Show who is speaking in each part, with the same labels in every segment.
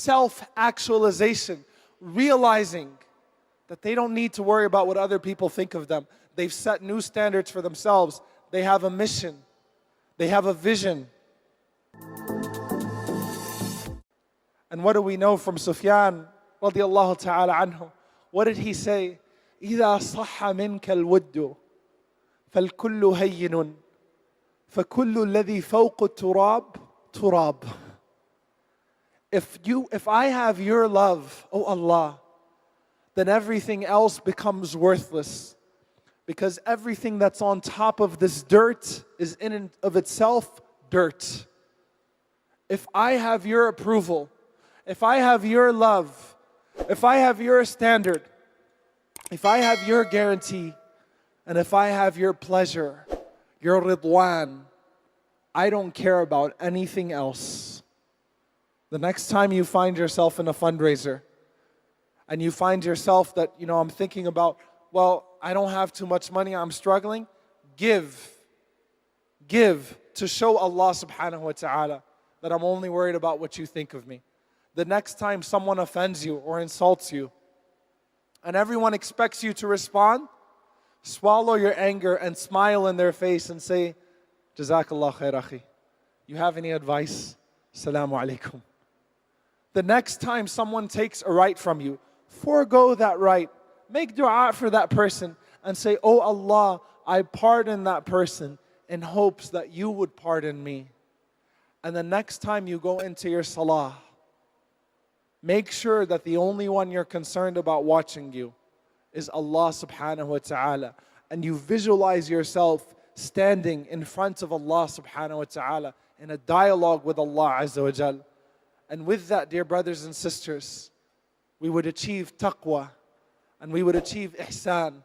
Speaker 1: self-actualization, realizing that they don't need to worry about what other people think of them. They've set new standards for themselves. They have a mission. They have a vision. And what do we know from Sufyan radiyallahu ta'ala anhu? What did he say? إِذَا صَحَّ مِنْكَ الْوُدُّ فَالْكُلُّ هَيِّنٌ فَكُلُّ الَّذِي فَوْقُ التُّرَابِ تُرَابٌ. If I have your love, O Allah, then everything else becomes worthless. Because everything that's on top of this dirt is in and of itself dirt. If I have your approval, if I have your love, if I have your standard, if I have your guarantee, and if I have your pleasure, your ridwan, I don't care about anything else. The next time you find yourself in a fundraiser, and you find yourself that, I'm thinking about, well, I don't have too much money, I'm struggling. Give to show Allah subhanahu wa ta'ala that I'm only worried about what you think of me. The next time someone offends you or insults you, and everyone expects you to respond, swallow your anger and smile in their face and say, Jazakallah khair akhi. You have any advice? Assalamu alaikum. The next time someone takes a right from you, forego that right. Make dua for that person and say, Oh Allah, I pardon that person in hopes that you would pardon me. And the next time you go into your salah, make sure that the only one you're concerned about watching you is Allah subhanahu wa ta'ala. And you visualize yourself standing in front of Allah subhanahu wa ta'ala in a dialogue with Allah azza wa jal. And with that, dear brothers and sisters, we would achieve taqwa, and we would achieve ihsan,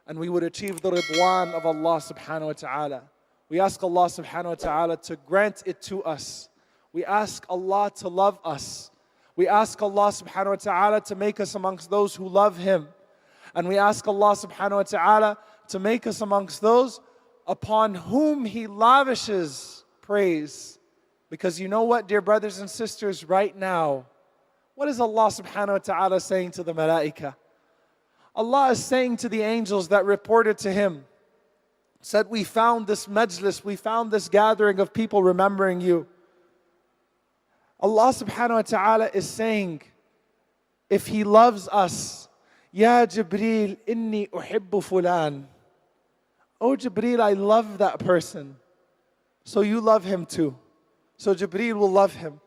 Speaker 1: and we would achieve the ridwan of Allah subhanahu wa ta'ala. We ask Allah subhanahu wa ta'ala to grant it to us. We ask Allah to love us. We ask Allah subhanahu wa ta'ala to make us amongst those who love Him. And we ask Allah subhanahu wa ta'ala to make us amongst those upon whom He lavishes praise. Because you know what, dear brothers and sisters, right now, what is Allah subhanahu wa ta'ala saying to the malaika? Allah is saying to the angels that reported to Him, said, we found this majlis, we found this gathering of people remembering you. Allah subhanahu wa ta'ala is saying, if He loves us, Ya Jibreel, inni uhibbu fulan. Oh Jibreel, I love that person. So you love him too. So Jibreel will love him.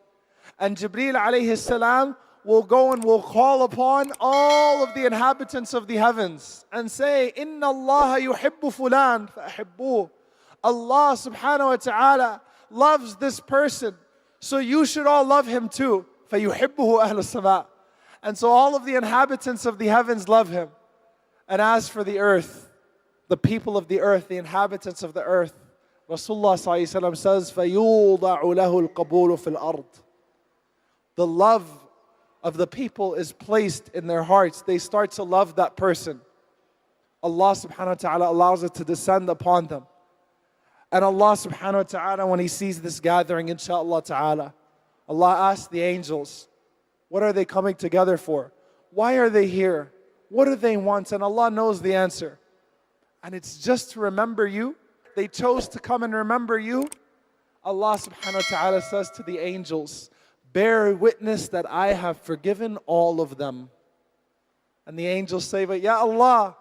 Speaker 1: And Jibreel alayhi salam will go and will call upon all of the inhabitants of the heavens and say, Inna Allah yuhibbu fulan fa'ahibbuh. Allah subhanahu wa ta'ala loves this person, so you should all love him too. فَيُحِبُّهُ أَهْلُ السَّمَاءِ. And so all of the inhabitants of the heavens love him. And as for the earth, the people of the earth, the inhabitants of the earth, Rasulullah ﷺ says, فَيُوضَعُ لَهُ الْقَبُولُ فِي الْأَرْضِ. The love of the people is placed in their hearts. They start to love that person. Allah subhanahu wa ta'ala allows it to descend upon them. And Allah subhanahu wa ta'ala, when He sees this gathering, inshaAllah ta'ala, Allah asks the angels, what are they coming together for? Why are they here? What do they want? And Allah knows the answer. And it's just to remember you. They chose to come and remember you. Allah subhanahu wa ta'ala says to the angels, bear witness that I have forgiven all of them. And the angels say, but Ya Allah,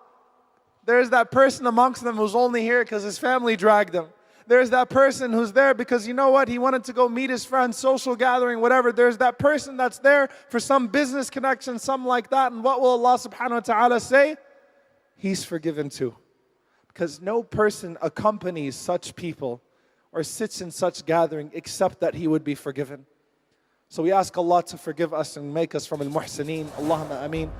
Speaker 1: there's that person amongst them who's only here because his family dragged him. There's that person who's there because you know what? He wanted to go meet his friends, social gathering, whatever. There's that person that's there for some business connection, something like that. And what will Allah subhanahu wa ta'ala say? He's forgiven too. Because no person accompanies such people or sits in such gathering except that he would be forgiven. So we ask Allah to forgive us and make us from al-muhsineen. Allahumma ameen.